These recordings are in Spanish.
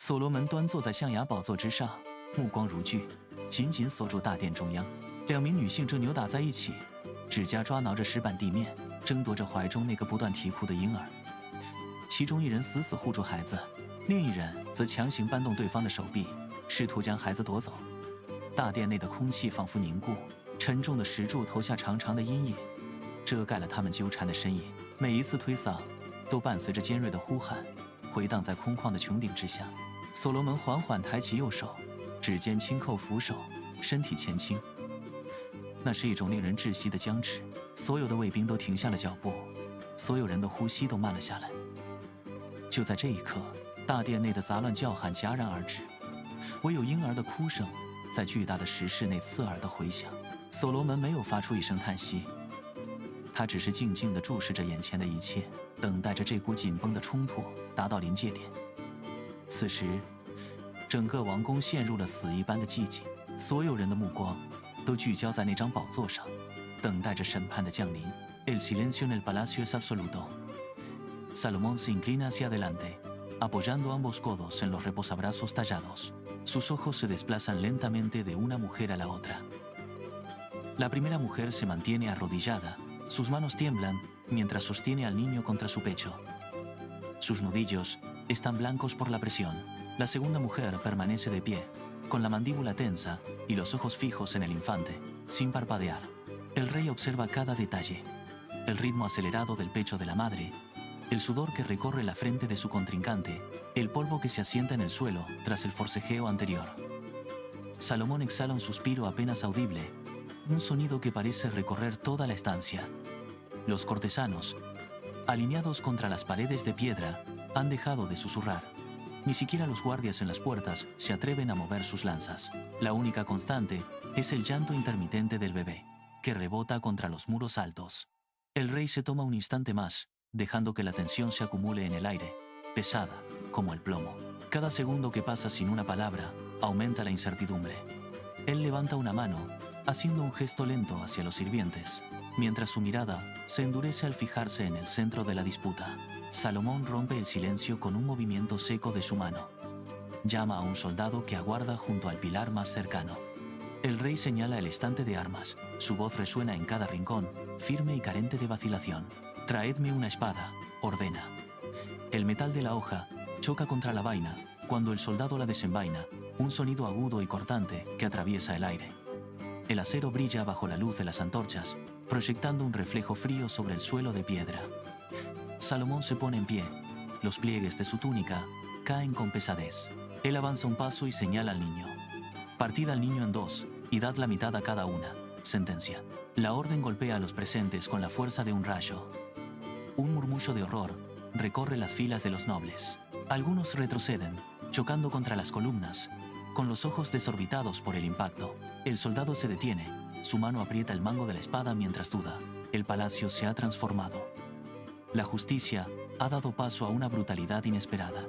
所罗门端坐在象牙宝座之上，目光如炬，紧紧锁住大殿中央。两名女性正扭打在一起，指甲抓挠着石板地面，争夺着怀中那个不断啼哭的婴儿。其中一人死死护住孩子，另一人则强行搬动对方的手臂，试图将孩子夺走。大殿内的空气仿佛凝固，沉重的石柱投下长长的阴影，遮盖了他们纠缠的身影。每一次推搡，都伴随着尖锐的呼喊，回荡在空旷的穹顶之下。所罗门缓缓抬起右手，指尖轻扣扶手，身体前倾。那是一种令人窒息的僵持，所有的卫兵都停下了脚步，所有人的呼吸都慢了下来。就在这一刻，大殿内的杂乱叫喊戛然而止，唯有婴儿的哭声在巨大的石室内刺耳的回响。所罗门没有发出一声叹息，他只是静静地注视着眼前的一切，等待着这股紧绷的冲突达到临界点。此时，整个王宫陷入了死一般的寂静，所有人的目光都聚焦在那张宝座上，等待着审判的降临。El silencio en el palacio es absoluto. Salomón se inclina hacia adelante, apoyando ambos codos en los reposabrazos tallados. Sus ojos se desplazan lentamente de una mujer a la otra. La primera mujer se mantiene arrodillada, sus manos tiemblan mientras sostiene al niño contra su pecho. Sus nudillos están blancos por la presión. La segunda mujer permanece de pie, con la mandíbula tensa y los ojos fijos en el infante, sin parpadear. El rey observa cada detalle: el ritmo acelerado del pecho de la madre, el sudor que recorre la frente de su contrincante, el polvo que se asienta en el suelo tras el forcejeo anterior. Salomón exhala un suspiro apenas audible, un sonido que parece recorrer toda la estancia. Los cortesanos, alineados contra las paredes de piedra, han dejado de susurrar. Ni siquiera los guardias en las puertas se atreven a mover sus lanzas. La única constante es el llanto intermitente del bebé, que rebota contra los muros altos. El rey se toma un instante más, dejando que la tensión se acumule en el aire, pesada como el plomo. Cada segundo que pasa sin una palabra aumenta la incertidumbre. Él levanta una mano, haciendo un gesto lento hacia los sirvientes, mientras su mirada se endurece al fijarse en el centro de la disputa. Salomón rompe el silencio con un movimiento seco de su mano. Llama a un soldado que aguarda junto al pilar más cercano. El rey señala el estante de armas. Su voz resuena en cada rincón, firme y carente de vacilación. «Traedme una espada», ordena. El metal de la hoja choca contra la vaina cuando el soldado la desenvaina, un sonido agudo y cortante que atraviesa el aire. El acero brilla bajo la luz de las antorchas, proyectando un reflejo frío sobre el suelo de piedra. Salomón se pone en pie. Los pliegues de su túnica caen con pesadez. Él avanza un paso y señala al niño. «Partid al niño en dos y dad la mitad a cada una», sentencia. La orden golpea a los presentes con la fuerza de un rayo. Un murmullo de horror recorre las filas de los nobles. Algunos retroceden, chocando contra las columnas, con los ojos desorbitados por el impacto. El soldado se detiene, su mano aprieta el mango de la espada mientras duda. El palacio se ha transformado. La justicia ha dado paso a una brutalidad inesperada.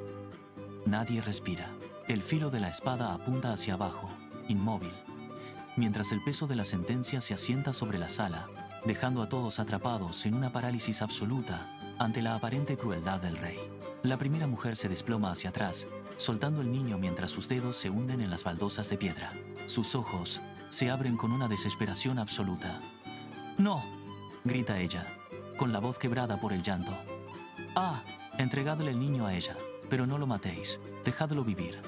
Nadie respira. El filo de la espada apunta hacia abajo, inmóvil, mientras el peso de la sentencia se asienta sobre la sala, dejando a todos atrapados en una parálisis absoluta ante la aparente crueldad del rey. La primera mujer se desploma hacia atrás, soltando el niño mientras sus dedos se hunden en las baldosas de piedra. Sus ojos se abren con una desesperación absoluta. «¡No!», grita ella, con la voz quebrada por el llanto. «¡Ah! Entregadle el niño a ella, pero no lo matéis, dejadlo vivir».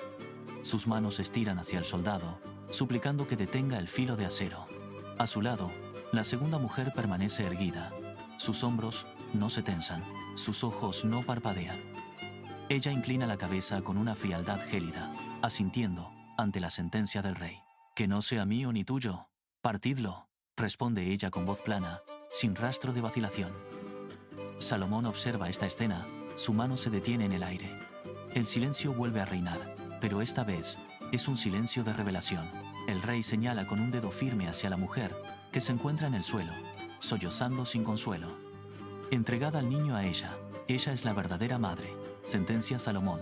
Sus manos se estiran hacia el soldado, suplicando que detenga el filo de acero. A su lado, la segunda mujer permanece erguida. Sus hombros no se tensan, sus ojos no parpadean. Ella inclina la cabeza con una frialdad gélida, asintiendo ante la sentencia del rey. «Que no sea mío ni tuyo, partidlo», responde ella con voz plana, sin rastro de vacilación. Salomón observa esta escena, su mano se detiene en el aire. El silencio vuelve a reinar, pero esta vez es un silencio de revelación. El rey señala con un dedo firme hacia la mujer, que se encuentra en el suelo, sollozando sin consuelo. «Entregad al niño a ella es la verdadera madre», sentencia Salomón.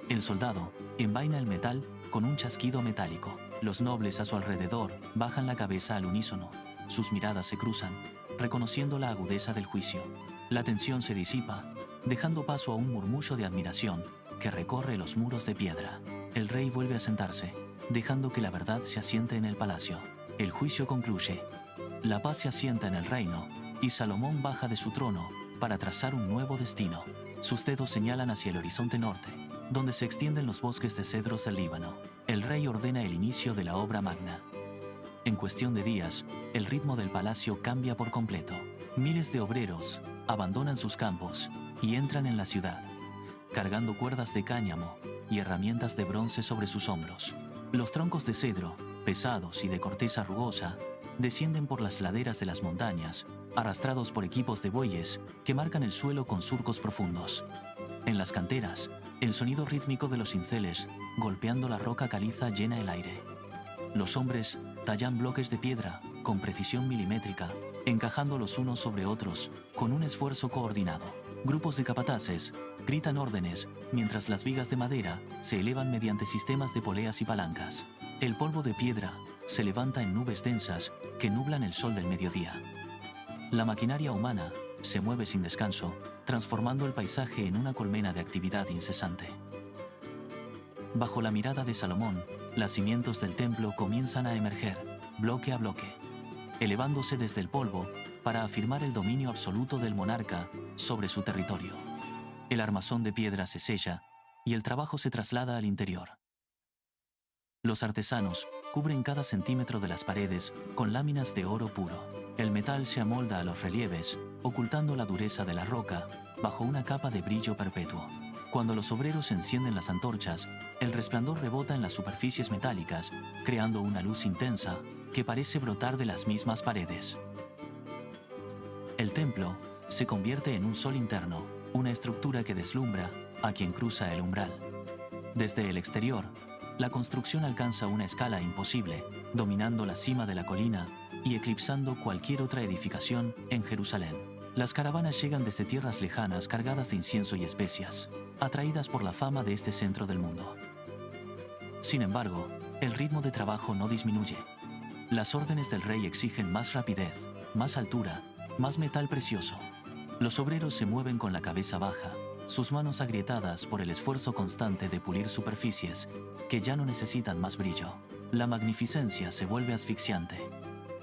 El soldado envaina el metal con un chasquido metálico. Los nobles a su alrededor bajan la cabeza al unísono. Sus miradas se cruzan, reconociendo la agudeza del juicio. La tensión se disipa, dejando paso a un murmullo de admiración que recorre los muros de piedra. El rey vuelve a sentarse, dejando que la verdad se asiente en el palacio. El juicio concluye. La paz se asienta en el reino, y Salomón baja de su trono para trazar un nuevo destino. Sus dedos señalan hacia el horizonte norte, donde se extienden los bosques de cedros del Líbano. El rey ordena el inicio de la obra magna. En cuestión de días, el ritmo del palacio cambia por completo. Miles de obreros abandonan sus campos y entran en la ciudad, cargando cuerdas de cáñamo y herramientas de bronce sobre sus hombros. Los troncos de cedro, pesados y de corteza rugosa, descienden por las laderas de las montañas, arrastrados por equipos de bueyes que marcan el suelo con surcos profundos. En las canteras, el sonido rítmico de los cinceles golpeando la roca caliza llena el aire. Los hombres tallan bloques de piedra con precisión milimétrica, encajando los unos sobre otros con un esfuerzo coordinado. Grupos de capataces gritan órdenes mientras las vigas de madera se elevan mediante sistemas de poleas y palancas. El polvo de piedra se levanta en nubes densas que nublan el sol del mediodía. La maquinaria humana se mueve sin descanso, transformando el paisaje en una colmena de actividad incesante. Bajo la mirada de Salomón, los cimientos del templo comienzan a emerger, bloque a bloque, elevándose desde el polvo para afirmar el dominio absoluto del monarca sobre su territorio. El armazón de piedra se sella y el trabajo se traslada al interior. Los artesanos cubren cada centímetro de las paredes con láminas de oro puro. El metal se amolda a los relieves, ocultando la dureza de la roca bajo una capa de brillo perpetuo. Cuando los obreros encienden las antorchas, el resplandor rebota en las superficies metálicas, creando una luz intensa que parece brotar de las mismas paredes. El templo se convierte en un sol interno, una estructura que deslumbra a quien cruza el umbral. Desde el exterior, la construcción alcanza una escala imposible, dominando la cima de la colina y eclipsando cualquier otra edificación en Jerusalén. Las caravanas llegan desde tierras lejanas cargadas de incienso y especias, atraídas por la fama de este centro del mundo. Sin embargo, el ritmo de trabajo no disminuye. Las órdenes del rey exigen más rapidez, más altura, más metal precioso. Los obreros se mueven con la cabeza baja, sus manos agrietadas por el esfuerzo constante de pulir superficies que ya no necesitan más brillo. La magnificencia se vuelve asfixiante.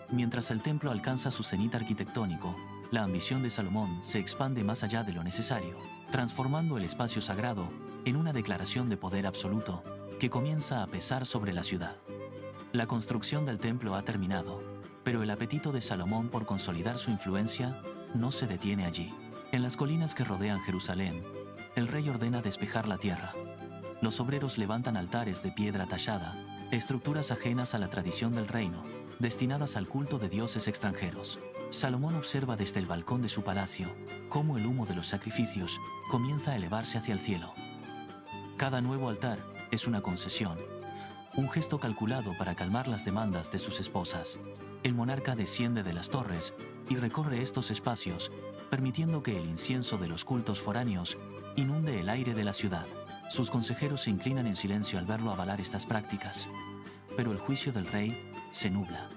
Mientras el templo alcanza su cenit arquitectónico, la ambición de Salomón se expande más allá de lo necesario, transformando el espacio sagrado en una declaración de poder absoluto que comienza a pesar sobre la ciudad. La construcción del templo ha terminado, pero el apetito de Salomón por consolidar su influencia no se detiene allí. En las colinas que rodean Jerusalén, el rey ordena despejar la tierra. Los obreros levantan altares de piedra tallada, estructuras ajenas a la tradición del reino, destinadas al culto de dioses extranjeros. Salomón observa desde el balcón de su palacio cómo el humo de los sacrificios comienza a elevarse hacia el cielo. Cada nuevo altar es una concesión, un gesto calculado para calmar las demandas de sus esposas. El monarca desciende de las torres y recorre estos espacios, permitiendo que el incienso de los cultos foráneos inunde el aire de la ciudad. Sus consejeros se inclinan en silencio al verlo avalar estas prácticas, pero el juicio del rey se nubla.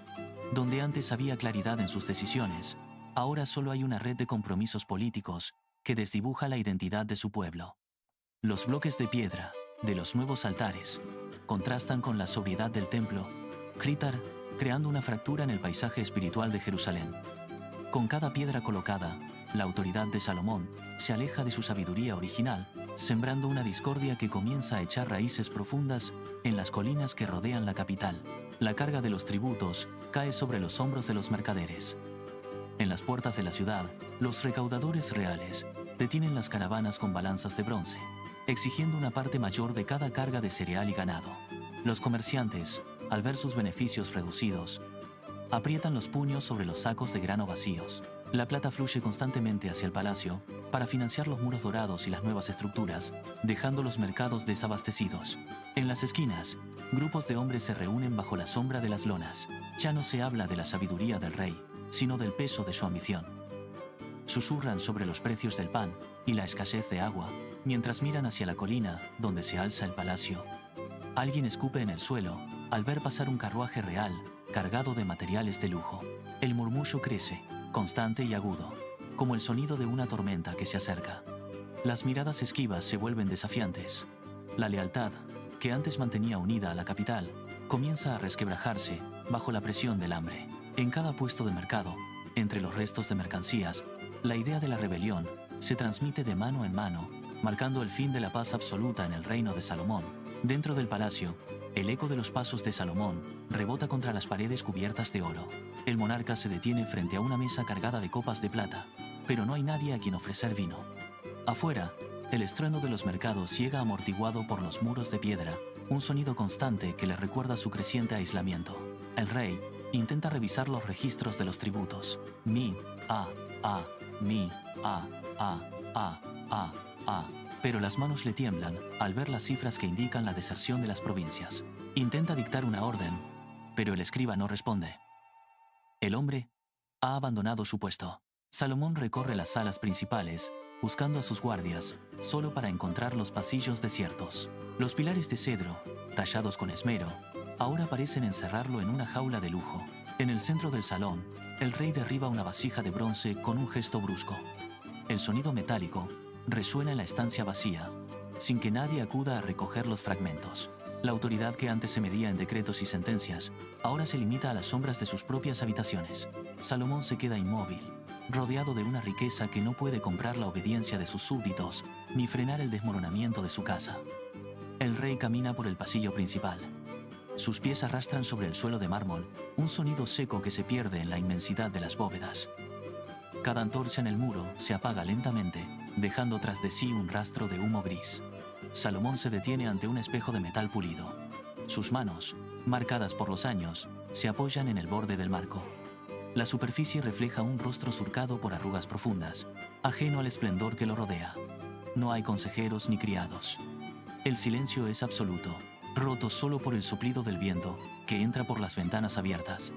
Donde antes había claridad en sus decisiones, ahora solo hay una red de compromisos políticos que desdibuja la identidad de su pueblo. Los bloques de piedra de los nuevos altares contrastan con la sobriedad del templo, creando una fractura en el paisaje espiritual de Jerusalén. Con cada piedra colocada, la autoridad de Salomón se aleja de su sabiduría original, sembrando una discordia que comienza a echar raíces profundas en las colinas que rodean la capital. La carga de los tributos cae sobre los hombros de los mercaderes. En las puertas de la ciudad, los recaudadores reales detienen las caravanas con balanzas de bronce, exigiendo una parte mayor de cada carga de cereal y ganado. Los comerciantes, al ver sus beneficios reducidos, aprietan los puños sobre los sacos de grano vacíos. La plata fluye constantemente hacia el palacio para financiar los muros dorados y las nuevas estructuras, dejando los mercados desabastecidos. En las esquinas, grupos de hombres se reúnen bajo la sombra de las lonas. Ya no se habla de la sabiduría del rey, sino del peso de su ambición. Susurran sobre los precios del pan y la escasez de agua, mientras miran hacia la colina donde se alza el palacio. Alguien escupe en el suelo al ver pasar un carruaje real cargado de materiales de lujo. El murmullo crece, constante y agudo, como el sonido de una tormenta que se acerca. Las miradas esquivas se vuelven desafiantes, La lealtad, que antes mantenía unida a la capital, comienza a resquebrajarse bajo la presión del hambre. En cada puesto de mercado, entre los restos de mercancías, la idea de la rebelión se transmite de mano en mano, marcando el fin de la paz absoluta en el reino de Salomón. Dentro del palacio, el eco de los pasos de Salomón rebota contra las paredes cubiertas de oro. El monarca se detiene frente a una mesa cargada de copas de plata, pero no hay nadie a quien ofrecer vino. Afuera, el estruendo de los mercados llega amortiguado por los muros de piedra, un sonido constante que le recuerda su creciente aislamiento. El rey intenta revisar los registros de los tributos. Mi, a, mi, a, pero las manos le tiemblan al ver las cifras que indican la deserción de las provincias. Intenta dictar una orden, pero el escriba no responde. El hombre ha abandonado su puesto. Salomón recorre las salas principales, buscando a sus guardias, solo para encontrar los pasillos desiertos. Los pilares de cedro, tallados con esmero, ahora parecen encerrarlo en una jaula de lujo. En el centro del salón, el rey derriba una vasija de bronce con un gesto brusco. El sonido metálico resuena en la estancia vacía, sin que nadie acuda a recoger los fragmentos. La autoridad que antes se medía en decretos y sentencias, ahora se limita a las sombras de sus propias habitaciones. Salomón se queda inmóvil, rodeado de una riqueza que no puede comprar la obediencia de sus súbditos, ni frenar el desmoronamiento de su casa. El rey camina por el pasillo principal. Sus pies arrastran sobre el suelo de mármol, un sonido seco que se pierde en la inmensidad de las bóvedas. Cada antorcha en el muro se apaga lentamente, dejando tras de sí un rastro de humo gris. Salomón se detiene ante un espejo de metal pulido. Sus manos, marcadas por los años, se apoyan en el borde del marco. La superficie refleja un rostro surcado por arrugas profundas, ajeno al esplendor que lo rodea. No hay consejeros ni criados. El silencio es absoluto, roto solo por el soplido del viento que entra por las ventanas abiertas.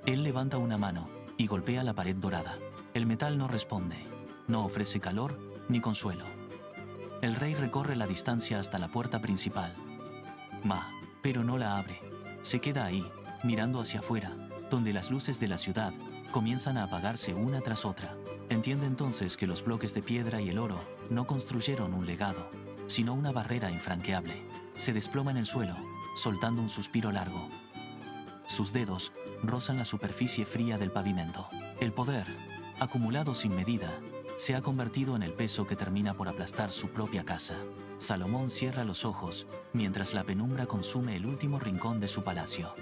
Él levanta una mano y golpea la pared dorada. El metal no responde, no ofrece calor ni consuelo. El rey recorre la distancia hasta la puerta principal. Pero no la abre. Se queda ahí, mirando hacia afuera, donde las luces de la ciudad comienzan a apagarse una tras otra. Entiende entonces que los bloques de piedra y el oro no construyeron un legado, sino una barrera infranqueable. Se desploma en el suelo, soltando un suspiro largo. Sus dedos rozan la superficie fría del pavimento. El poder, acumulado sin medida, se ha convertido en el peso que termina por aplastar su propia casa. Salomón cierra los ojos mientras la penumbra consume el último rincón de su palacio.